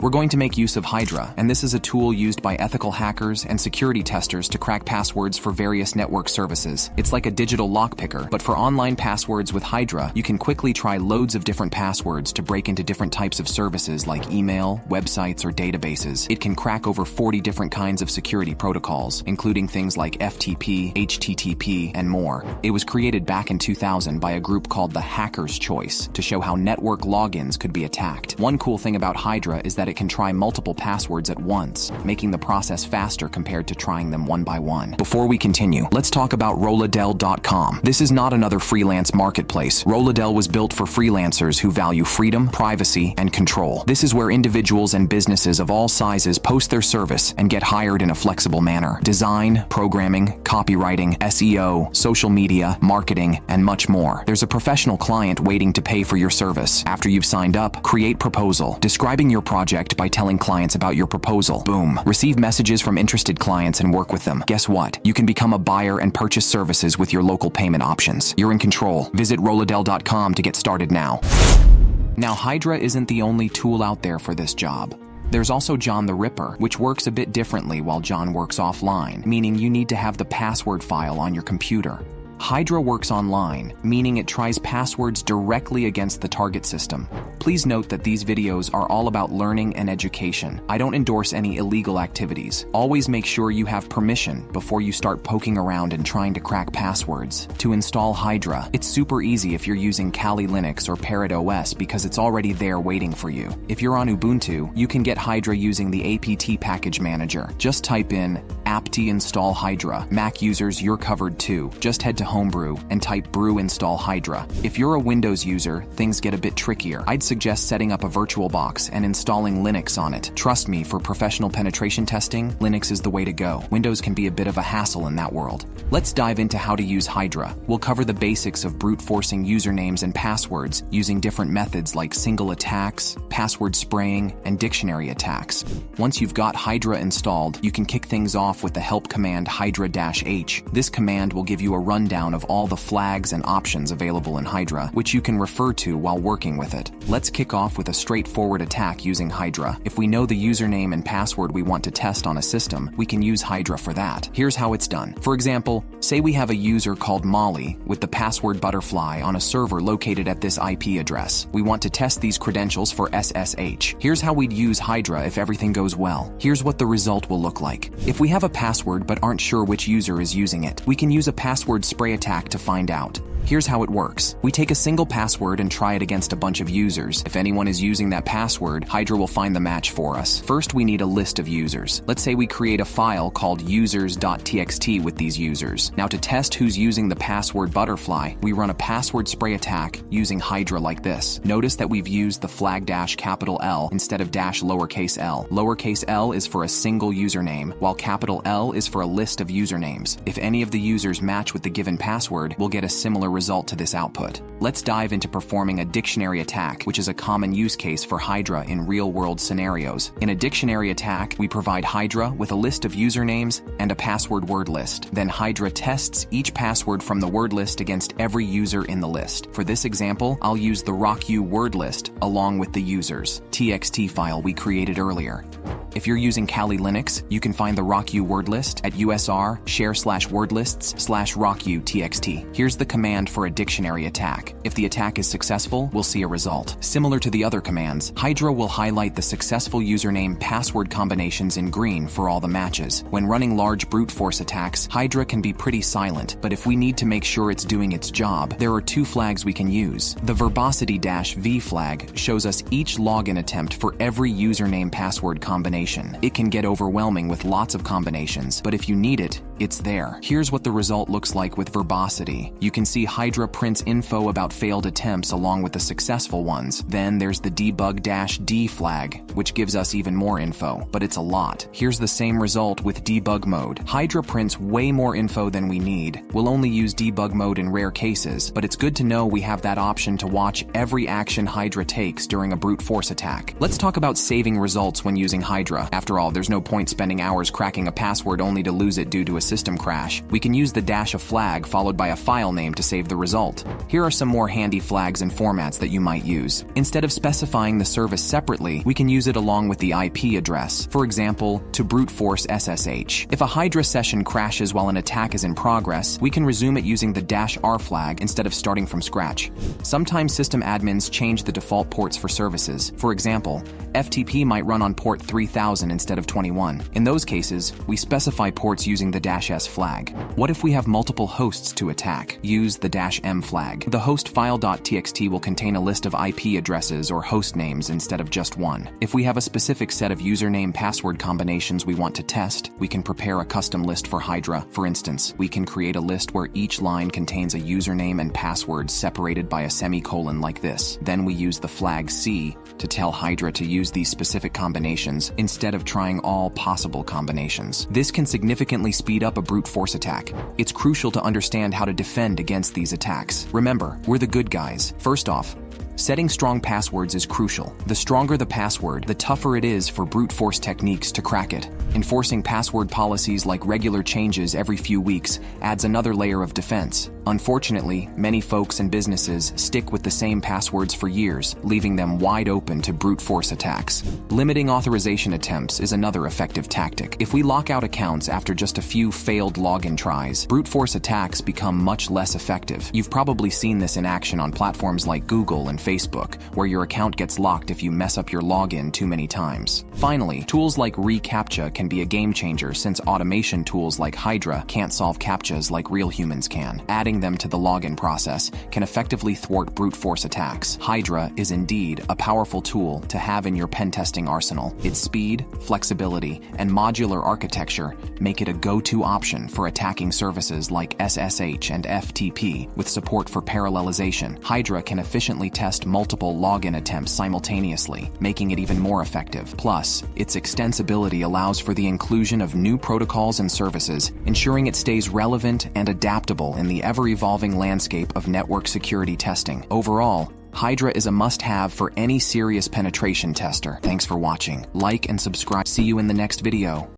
We're going to make use of Hydra, and this is a tool used by ethical hackers and security testers to crack passwords for various network services. It's like a digital lockpicker, but for online passwords with Hydra, you can quickly try loads of different passwords to break into different types of services like email, websites, or databases. It can crack over 40 different kinds of security protocols, including things like FTP, HTTP, and more. It was created back in 2000 by a group called the Hacker's Choice to show how network logins could be attacked. One cool thing about Hydra is that it can try multiple passwords at once, making the process faster compared to trying them one by one. Before we continue, let's talk about Rolladell.com. This is not another freelance marketplace. Rolladell was built for freelancers who value freedom, privacy, and control. This is where individuals and businesses of all sizes post their service and get hired in a flexible manner. Design, programming, copywriting, SEO, social media, marketing, and much more. There's a professional client waiting to pay for your service. After you've signed up, create proposal, describing your project by telling clients about your proposal. Boom. Receive messages from interested clients and work with them. Guess what? You can become a buyer and purchase services with your local payment options. You're in control. Visit Rolladell.com to get started now. Now, Hydra isn't the only tool out there for this job. There's also John the Ripper, which works a bit differently while John works offline, meaning you need to have the password file on your computer. Hydra works online, meaning it tries passwords directly against the target system. Please note that these videos are all about learning and education. I don't endorse any illegal activities. Always make sure you have permission before you start poking around and trying to crack passwords. To install Hydra, it's super easy if you're using Kali Linux or Parrot OS because it's already there waiting for you. If you're on Ubuntu, you can get Hydra using the apt package manager. Just type in apt install Hydra. Mac users, you're covered too. Just head to Homebrew and type brew install Hydra. If you're a Windows user, things get a bit trickier. I'd suggest setting up a VirtualBox and installing Linux on it. Trust me, for professional penetration testing, Linux is the way to go. Windows can be a bit of a hassle in that world. Let's dive into how to use Hydra. We'll cover the basics of brute forcing usernames and passwords using different methods like single attacks, password spraying, and dictionary attacks. Once you've got Hydra installed, you can kick things off with the help command Hydra-H. This command will give you a rundown of all the flags and options available in Hydra, which you can refer to while working with it. Let's kick off with a straightforward attack using Hydra. If we know the username and password we want to test on a system, we can use Hydra for that. Here's how it's done. For example, say we have a user called Molly with the password butterfly on a server located at this IP address. We want to test these credentials for SSH. Here's how we'd use Hydra if everything goes well. Here's what the result will look like. If we have a password but aren't sure which user is using it, we can use a password spray attack to find out. Here's how it works. We take a single password and try it against a bunch of users. If anyone is using that password, Hydra will find the match for us. First, we need a list of users. Let's say we create a file called users.txt with these users. Now, to test who's using the password butterfly, we run a password spray attack using Hydra like this. Notice that we've used the flag dash capital L instead of dash lowercase l. Lowercase l is for a single username, while capital L is for a list of usernames. If any of the users match with the given password, we'll get a similar result to this output. Let's dive into performing a dictionary attack, which is a common use case for Hydra in real-world scenarios. In a dictionary attack, we provide Hydra with a list of usernames and a password word list. Then Hydra tests each password from the word list against every user in the list. For this example, I'll use the rocku word list along with the users txt file we created earlier. If you're using Kali Linux, you can find the rocku word list at usr/share/wordlists/rocku.txt. Here's the command for a dictionary attack. If the attack is successful, we'll see a result. Similar to the other commands, Hydra will highlight the successful username password combinations in green for all the matches. When running large brute force attacks, Hydra can be pretty silent, but if we need to make sure it's doing its job, there are two flags we can use. The verbosity-v flag shows us each login attempt for every username password combination. It can get overwhelming with lots of combinations, but if you need it, it's there. Here's what the result looks like with verbosity. You can see Hydra prints info about failed attempts along with the successful ones. Then there's the debug-d flag, which gives us even more info, but it's a lot. Here's the same result with debug mode. Hydra prints way more info than we need. We'll only use debug mode in rare cases, but it's good to know we have that option to watch every action Hydra takes during a brute force attack. Let's talk about saving results when using Hydra Hydra. After all, there's no point spending hours cracking a password only to lose it due to a system crash. We can use the dash a flag followed by a file name to save the result. Here are some more handy flags and formats that you might use. Instead of specifying the service separately, we can use it along with the IP address. For example, to brute force SSH. If a Hydra session crashes while an attack is in progress, we can resume it using the -R flag instead of starting from scratch. Sometimes system admins change the default ports for services. For example, FTP might run on port 3000 instead of 21. In those cases, we specify ports using the -S flag. What if we have multiple hosts to attack? Use the -M flag. The host file.txt will contain a list of IP addresses or host names instead of just one. If we have a specific set of username-password combinations we want to test, we can prepare a custom list for Hydra. For instance, we can create a list where each line contains a username and password separated by a semicolon like this. Then we use the flag C to tell Hydra to use these specific combinations instead of trying all possible combinations. This can significantly speed up a brute force attack. It's crucial to understand how to defend against these attacks. Remember, we're the good guys. First off, setting strong passwords is crucial. The stronger the password, the tougher it is for brute force techniques to crack it. Enforcing password policies like regular changes every few weeks adds another layer of defense. Unfortunately, many folks and businesses stick with the same passwords for years, leaving them wide open to brute force attacks. Limiting authorization attempts is another effective tactic. If we lock out accounts after just a few failed login tries, brute force attacks become much less effective. You've probably seen this in action on platforms like Google and Facebook, where your account gets locked if you mess up your login too many times. Finally, tools like reCAPTCHA can be a game changer since automation tools like Hydra can't solve CAPTCHAs like real humans can. Adding them to the login process can effectively thwart brute force attacks. Hydra is indeed a powerful tool to have in your pen testing arsenal. Its speed, flexibility, and modular architecture make it a go-to option for attacking services like SSH and FTP. With support for parallelization, Hydra can efficiently test multiple login attempts simultaneously, making it even more effective. Plus, its extensibility allows for the inclusion of new protocols and services, ensuring it stays relevant and adaptable in the ever-evolving landscape of network security testing. Overall, Hydra is a must-have for any serious penetration tester. Thanks for watching. Like and subscribe. See you in the next video.